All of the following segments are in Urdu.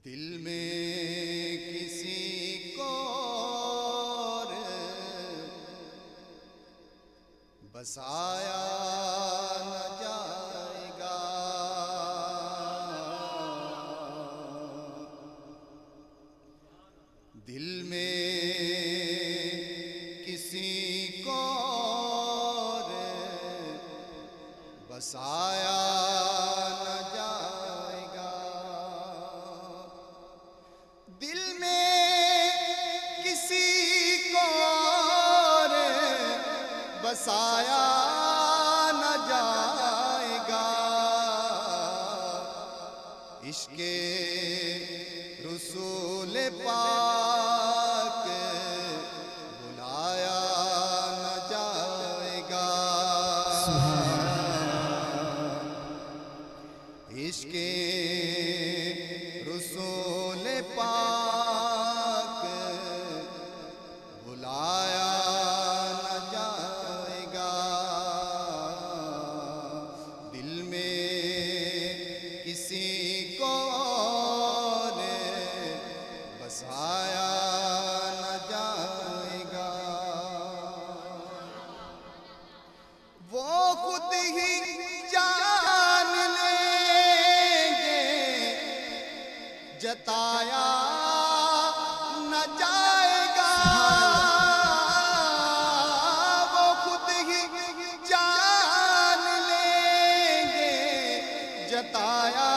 دل میں کسی کو اور بسایا نہ جائے گا، دل میں کسی کو اور بسایا نہ جائے گا، دل میں کسی کو اور بسایا نہ جائے گا، عشق رسول پاک بلایا نہ جائے گا، عشق رسول پاک بلایا نہ جائے گا، دل میں کسی کو اور بسایا نہ جائے گا، وہ خود ہی جان لیں گے جتایا نہ جائے گا، وہ خود ہی جان لیں گے جتایا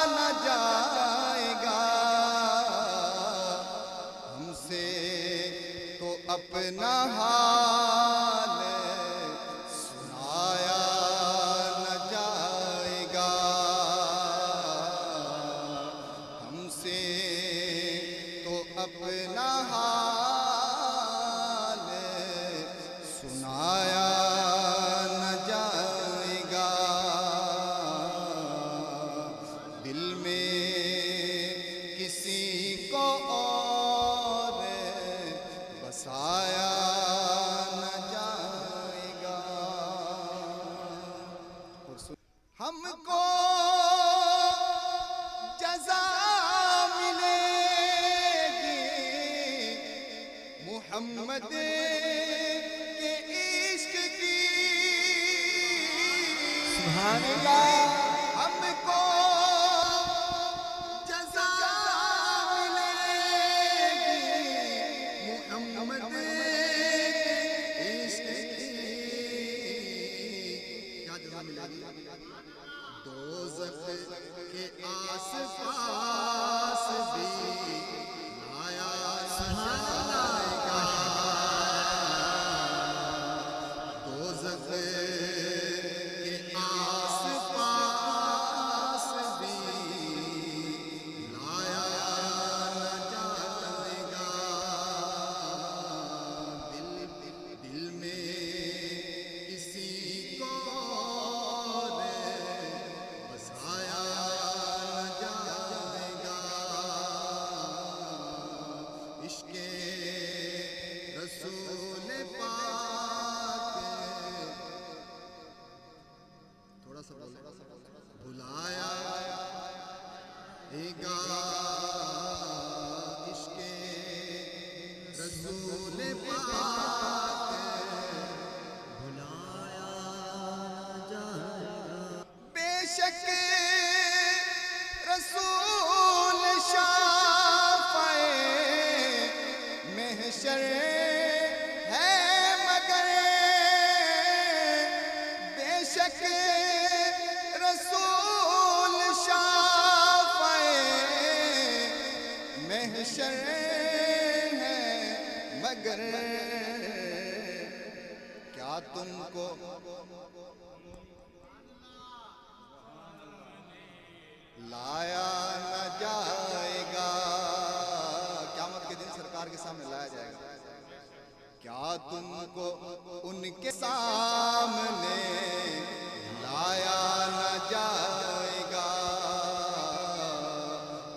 نہ جائے گا، ہم سے تو اپنا حال سنایا نہ جائے گا، ہم سے تو اپنا حال سنایا نہ جائے گا، دل میں کسی کو اور بسایا نہ جائے گا، ہم کو جزا ملے گی محمد کے عشق کی، سبحان اللہ۔ ہم کو جزا ملے گی محمد کے عشق کی، کیا جزا ملے گی؟ دوزخ کے آس پاس بھی لایا جائے گا، دوزخ کے آس پاس بھی لایا جائے گا، دل میں کسی کو اور بسایا نہ جائے گا، عشق رسول پاک تھوڑا سا بلایا گا، عشق رسول پاک بلایا جائے، بے شک رسول شافع محشر ہے، مگر بے شک رسول شافع محشر ہے، مگر کیا تم کو لایا نہ جائے گا، قیامت کے دن سرکار کے سامنے لایا جائے گا، کیا تم کو ان کے سامنے لایا نہ جائے گا،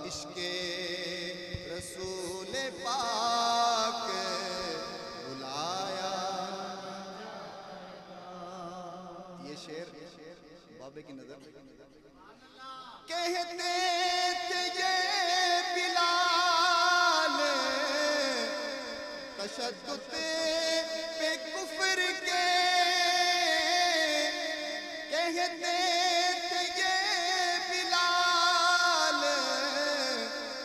عشق رسول پاک بلایا، یہ شعر بابے کی نظر کہتے تھے یہ تشدد پہ کفر کے کہتے تھے یہ بلال،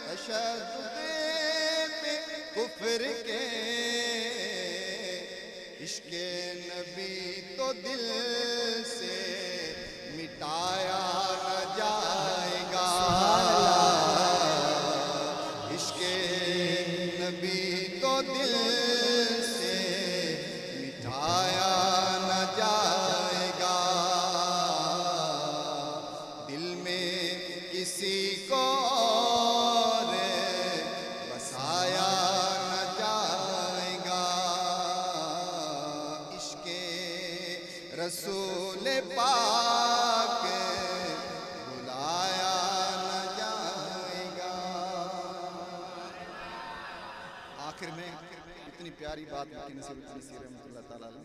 تشدد پہ کفر کے عشق نبی تو دل سے مٹایا نہ جائے گا، عشق نبی تو دل سے مٹایا نہ جائے گا، دل میں کسی کو اور بسایا نہ جائے گا، عشق رسول پاک بلایا نہ جائے گا۔ آخر میں اتنی پیاری بات مکی نصیر الدین نصیر رحمۃ اللہ تعالیٰ علیہ،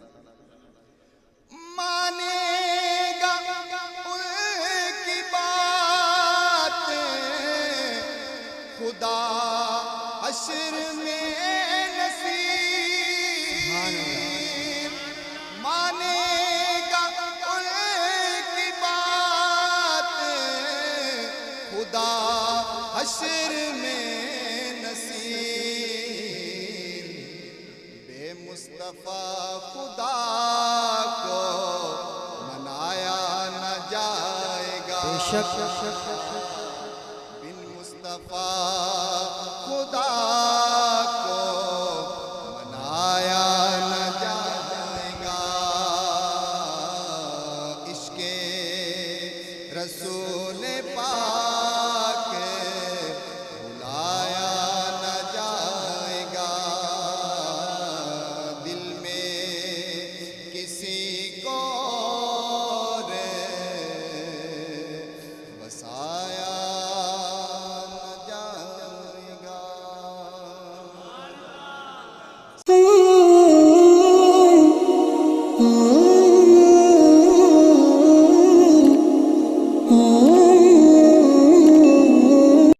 مانے گا ان کی بات خدا حشر میں نصیر، مانے گا ان کی بات خدا حشر میں نصیر، بے مصطفیٰ خدا کو منایا نہ جائے گا، بن مصطفیٰ